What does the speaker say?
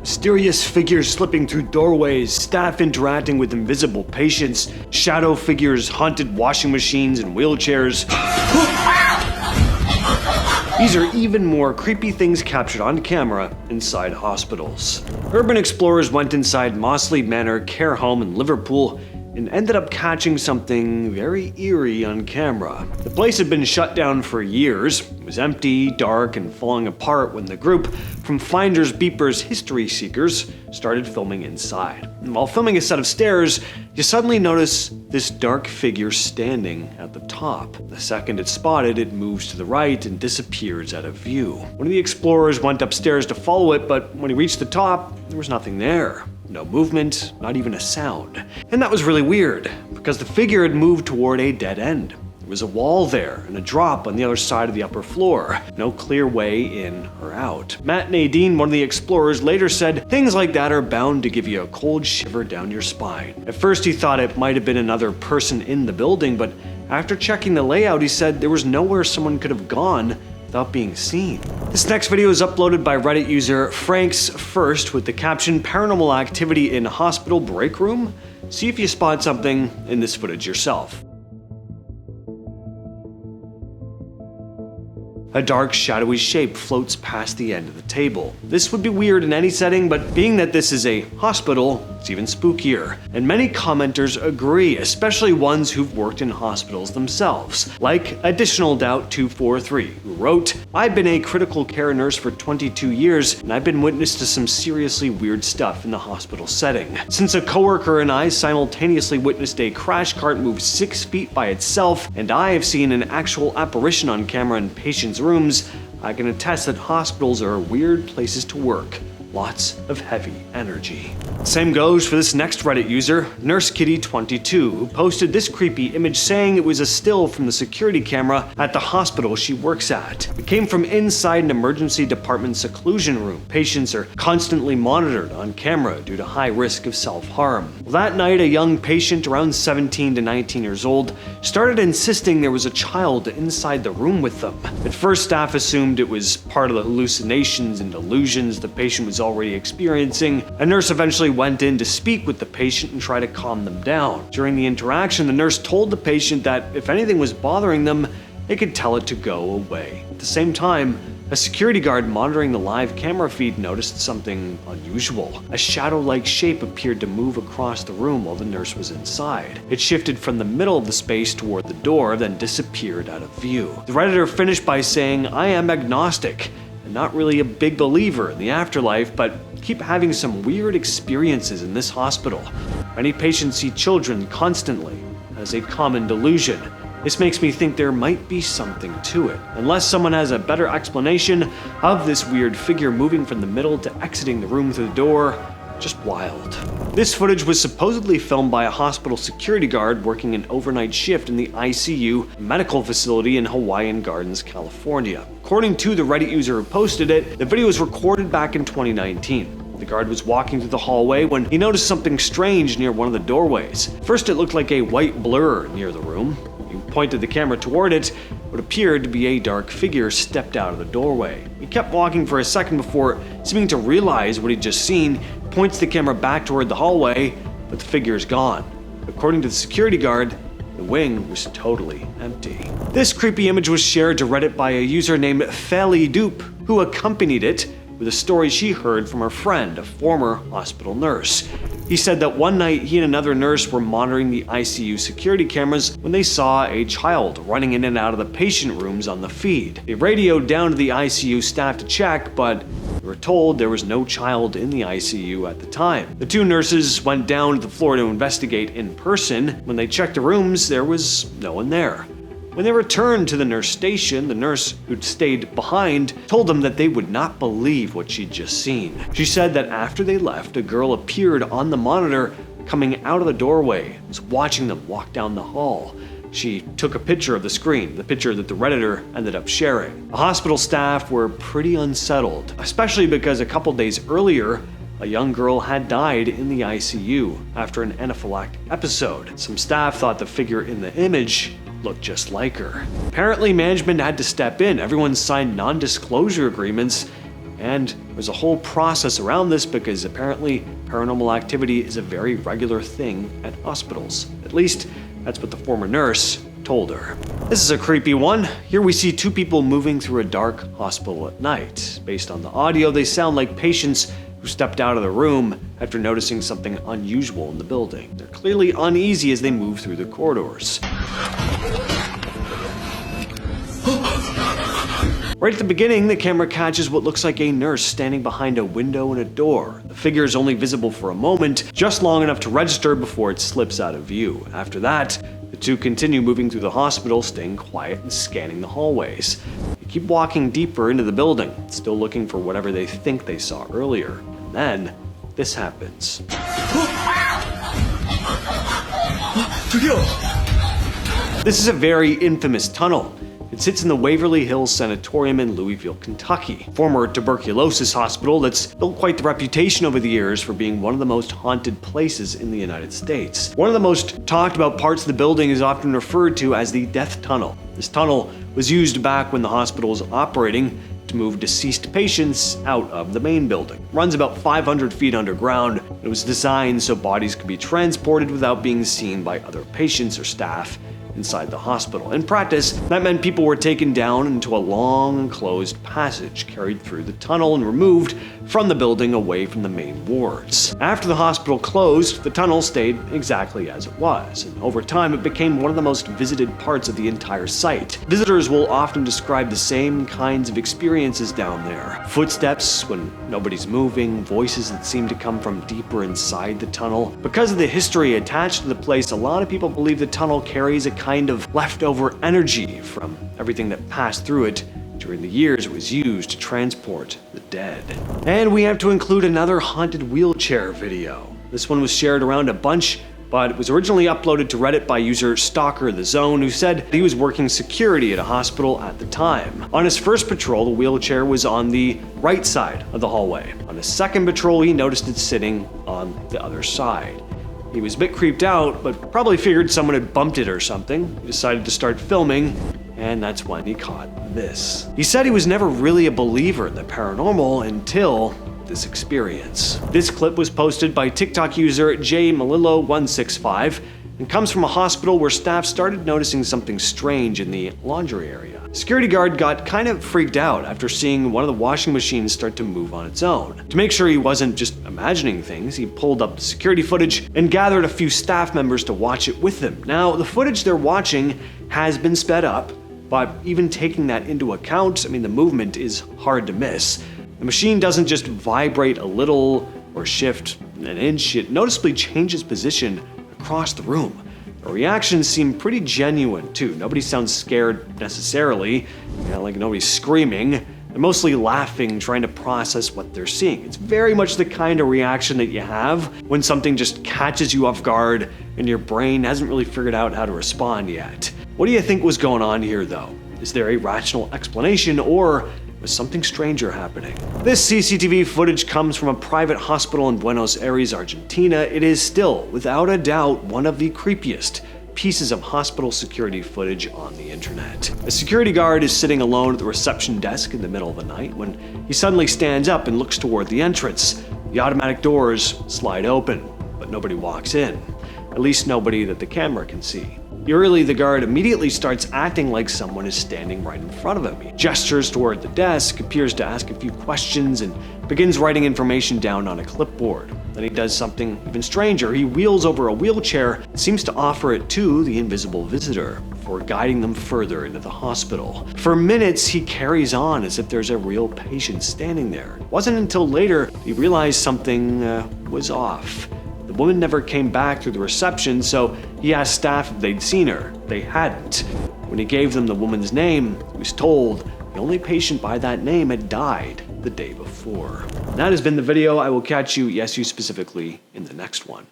Mysterious figures slipping through doorways, staff interacting with invisible patients, shadow figures, haunted washing machines and wheelchairs. These are even more creepy things captured on camera inside hospitals. Urban explorers went inside Mossley Manor Care Home in Liverpool and ended up catching something very eerie on camera. The place had been shut down for years. It was empty, dark, and falling apart when the group from Finders Beepers History Seekers started filming inside. And while filming a set of stairs, you suddenly notice this dark figure standing at the top. The second it's spotted, it moves to the right and disappears out of view. One of the explorers went upstairs to follow it, but when he reached the top, there was nothing there. No movement, not even a sound. And that was really weird, because the figure had moved toward a dead end. There was a wall there and a drop on the other side of the upper floor. No clear way in or out. Matt Nadine, one of the explorers, later said, "Things like that are bound to give you a cold shiver down your spine." At first he thought it might have been another person in the building, but after checking the layout, he said there was nowhere someone could have gone without being seen. This next video is uploaded by Reddit user Franks First with the caption "Paranormal Activity in Hospital Break Room." See if you spot something in this footage yourself. A dark, shadowy shape floats past the end of the table. This would be weird in any setting, but being that this is a hospital, it's even spookier. And many commenters agree, especially ones who've worked in hospitals themselves. Like Additional Doubt 243, who wrote, "I've been a critical care nurse for 22 years, and I've been witness to some seriously weird stuff in the hospital setting. Since a coworker and I simultaneously witnessed a crash cart move 6 feet by itself, and I have seen an actual apparition on camera in patients' rooms, I can attest that hospitals are weird places to work. Lots of heavy energy." Same goes for this next Reddit user, NurseKitty22, who posted this creepy image saying it was a still from the security camera at the hospital she works at. It came from inside an emergency department seclusion room. Patients are constantly monitored on camera due to high risk of self-harm. That night, a young patient around 17 to 19 years old started insisting there was a child inside the room with them. At first, staff assumed it was part of the hallucinations and delusions the patient was already experiencing. A nurse eventually went in to speak with the patient and try to calm them down. During the interaction, the nurse told the patient that if anything was bothering them, they could tell it to go away. At the same time, a security guard monitoring the live camera feed noticed something unusual. A shadow-like shape appeared to move across the room while the nurse was inside. It shifted from the middle of the space toward the door, then disappeared out of view. The Redditor finished by saying, "I am agnostic and not really a big believer in the afterlife, but keep having some weird experiences in this hospital. Many patients see children constantly as a common delusion. This makes me think there might be something to it. Unless someone has a better explanation of this weird figure moving from the middle to exiting the room through the door, just wild." This footage was supposedly filmed by a hospital security guard working an overnight shift in the ICU medical facility in Hawaiian Gardens, California. According to the Reddit user who posted it, the video was recorded back in 2019. The guard was walking through the hallway when he noticed something strange near one of the doorways. First, it looked like a white blur near the room. He pointed the camera toward it. What appeared to be a dark figure stepped out of the doorway. He kept walking for a second before seeming to realize what he'd just seen, points the camera back toward the hallway, but the figure is gone. According to the security guard, the wing was totally empty. This creepy image was shared to Reddit by a user named Feli Dupe, who accompanied it with a story she heard from her friend, a former hospital nurse. He said that one night he and another nurse were monitoring the ICU security cameras when they saw a child running in and out of the patient rooms on the feed. They radioed down to the ICU staff to check, but they were told there was no child in the ICU at the time. The two nurses went down to the floor to investigate in person. When they checked the rooms, there was no one there. When they returned to the nurse station, the nurse who'd stayed behind told them that they would not believe what she'd just seen. She said that after they left, a girl appeared on the monitor coming out of the doorway and was watching them walk down the hall. She took a picture of the screen, the picture that the Redditor ended up sharing. The hospital staff were pretty unsettled, especially because a couple days earlier, a young girl had died in the ICU after an anaphylactic episode. Some staff thought the figure in the image looked just like her. Apparently, management had to step in. Everyone signed non-disclosure agreements, And there's a whole process around this because apparently paranormal activity is a very regular thing at hospitals. At least, that's what the former nurse told her. This is a creepy one. Here we see two people moving through a dark hospital at night. Based on the audio, they sound like patients who stepped out of the room after noticing something unusual in the building. They're clearly uneasy as they move through the corridors. Right at the beginning, the camera catches what looks like a nurse standing behind a window and a door. The figure is only visible for a moment, just long enough to register before it slips out of view. After that, the two continue moving through the hospital, staying quiet and scanning the hallways. They keep walking deeper into the building, still looking for whatever they think they saw earlier. And then, this happens. This is a very infamous tunnel. It sits in the Waverly Hills Sanatorium in Louisville, Kentucky, former tuberculosis hospital that's built quite the reputation over the years for being one of the most haunted places in the United States. One of the most talked about parts of the building is often referred to as the death tunnel. This tunnel was used back when the hospital was operating to move deceased patients out of the main building. It runs about 500 feet underground. It was designed so bodies could be transported without being seen by other patients or staff inside the hospital. In practice, that meant people were taken down into a long enclosed passage, carried through the tunnel and removed from the building away from the main wards. After the hospital closed, the tunnel stayed exactly as it was, and over time it became one of the most visited parts of the entire site. Visitors will often describe the same kinds of experiences down there. Footsteps when nobody's moving, voices that seem to come from deeper inside the tunnel. Because of the history attached to the place, a lot of people believe the tunnel carries a kind of leftover energy from everything that passed through it during the years it was used to transport the dead. And we have to include another haunted wheelchair video. This one was shared around a bunch, but it was originally uploaded to Reddit by user Stalker the Zone, who said he was working security at a hospital at the time. On his first patrol, the wheelchair was on the right side of the hallway. On his second patrol, he noticed it sitting on the other side. He was a bit creeped out, but probably figured someone had bumped it or something. He decided to start filming, and that's when he caught this. He said he was never really a believer in the paranormal until this experience. This clip was posted by TikTok user jmalillo165 and comes from a hospital where staff started noticing something strange in the laundry area. Security guard got kind of freaked out after seeing one of the washing machines start to move on its own. To make sure he wasn't just imagining things, he pulled up the security footage and gathered a few staff members to watch it with him. Now, the footage they're watching has been sped up, but even taking that into account, the movement is hard to miss. The machine doesn't just vibrate a little or shift an inch, it noticeably changes position across the room. The reactions seem pretty genuine too. Nobody sounds scared necessarily, like nobody's screaming. They're mostly laughing, trying to process what they're seeing. It's very much the kind of reaction that you have when something just catches you off guard and your brain hasn't really figured out how to respond yet. What do you think was going on here though? Is there a rational explanation, or was something stranger happening? This CCTV footage comes from a private hospital in Buenos Aires, Argentina. It is still, without a doubt, one of the creepiest pieces of hospital security footage on the internet. A security guard is sitting alone at the reception desk in the middle of the night when he suddenly stands up and looks toward the entrance. The automatic doors slide open, but nobody walks in. At least nobody that the camera can see. Eerily, the guard immediately starts acting like someone is standing right in front of him. He gestures toward the desk, appears to ask a few questions, and begins writing information down on a clipboard. Then he does something even stranger. He wheels over a wheelchair and seems to offer it to the invisible visitor before guiding them further into the hospital. For minutes, he carries on as if there's a real patient standing there. It wasn't until later he realized something was off. The woman never came back through the reception, so he asked staff if they'd seen her. They hadn't. When he gave them the woman's name, he was told the only patient by that name had died the day before. That has been the video. I will catch you, yes, you specifically, in the next one.